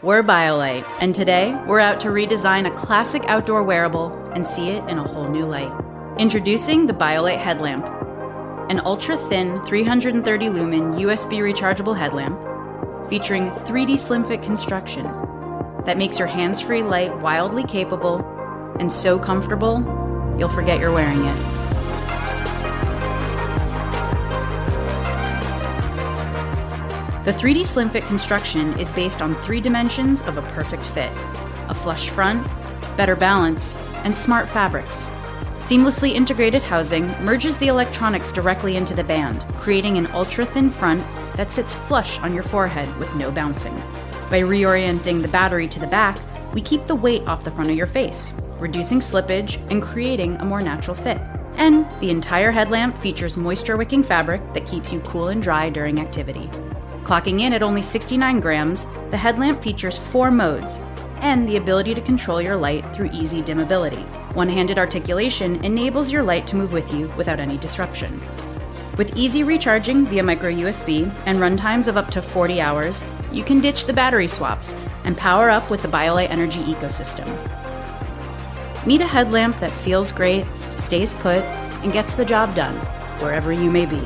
We're BioLite, and today we're out to redesign a classic outdoor wearable and see it in a whole new light. Introducing the Biolight Headlamp, an ultra-thin 330 lumen USB rechargeable headlamp featuring 3D slim fit construction that makes your hands-free light wildly capable and so comfortable you'll forget you're wearing it. The 3D slim fit construction is based on 3 dimensions of a perfect fit: a flush front, better balance, and smart fabrics. Seamlessly integrated housing merges the electronics directly into the band, creating an ultra-thin front that sits flush on your forehead with no bouncing. By reorienting the battery to the back, we keep the weight off the front of your face, reducing slippage and creating a more natural fit. And the entire headlamp features moisture-wicking fabric that keeps you cool and dry during activity. Clocking in at only 69 grams, the headlamp features 4 modes and the ability to control your light through easy dimmability. One-handed articulation enables your light to move with you without any disruption. With easy recharging via micro USB and runtimes of up to 40 hours, you can ditch the battery swaps and power up with the BioLite Energy ecosystem. Meet a headlamp that feels great, stays put, and gets the job done, wherever you may be.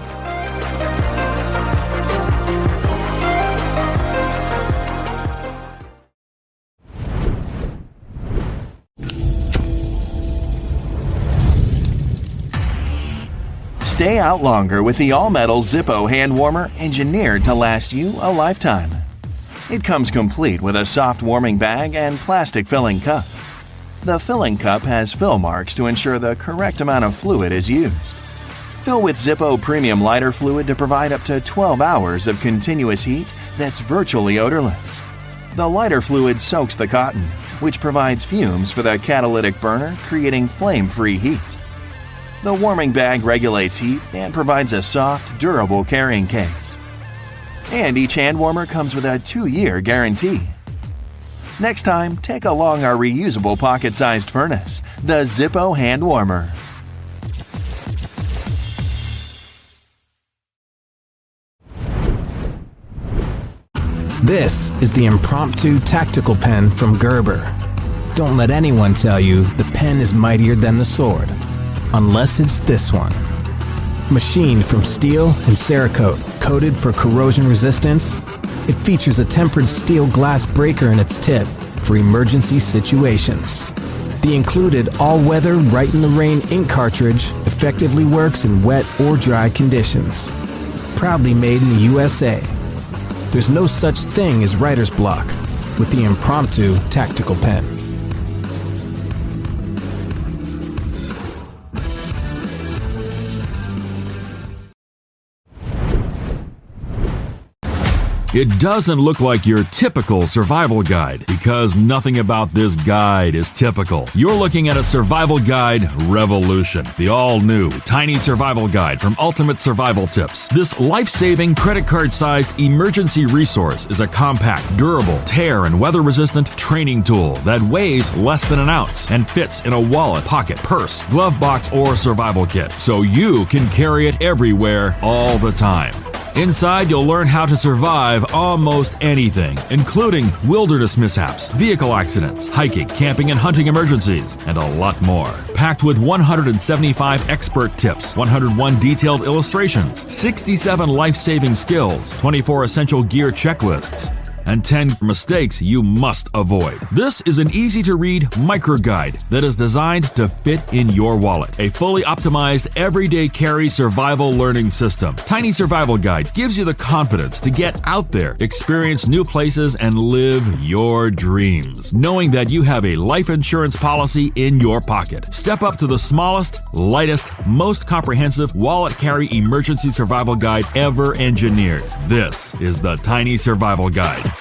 Stay out longer with the all-metal Zippo hand warmer engineered to last you a lifetime. It comes complete with a soft warming bag and plastic filling cup. The filling cup has fill marks to ensure the correct amount of fluid is used. Fill with Zippo premium lighter fluid to provide up to 12 hours of continuous heat that's virtually odorless. The lighter fluid soaks the cotton, which provides fumes for the catalytic burner, creating flame-free heat. The warming bag regulates heat and provides a soft, durable carrying case. And each hand warmer comes with a 2-year guarantee. Next time, take along our reusable pocket-sized furnace, the Zippo hand warmer. This is the Impromptu tactical pen from Gerber. Don't let anyone tell you the pen is mightier than the sword. Unless it's this one. Machined from steel and Cerakote, coated for corrosion resistance, it features a tempered steel glass breaker in its tip for emergency situations. The included all-weather Right in the Rain ink cartridge effectively works in wet or dry conditions. Proudly made in the USA. There's no such thing as writer's block with the Impromptu tactical pen. It doesn't look like your typical survival guide because nothing about this guide is typical. You're looking at a survival guide revolution. The all-new tiny survival guide from Ultimate Survival Tips. This life-saving credit card-sized emergency resource is a compact, durable, tear and weather-resistant training tool that weighs less than an ounce and fits in a wallet, pocket, purse, glove box, or survival kit, so you can carry it everywhere all the time. Inside, you'll learn how to survive almost anything, including wilderness mishaps, vehicle accidents, hiking, camping, and hunting emergencies, and a lot more. Packed with 175 expert tips, 101 detailed illustrations, 67 life-saving skills, 24 essential gear checklists, and 10 mistakes you must avoid. This is an easy-to-read micro-guide that is designed to fit in your wallet. A fully optimized everyday carry survival learning system. Tiny Survival Guide gives you the confidence to get out there, experience new places, and live your dreams, knowing that you have a life insurance policy in your pocket. Step up to the smallest, lightest, most comprehensive wallet carry emergency survival guide ever engineered. This is the Tiny Survival Guide.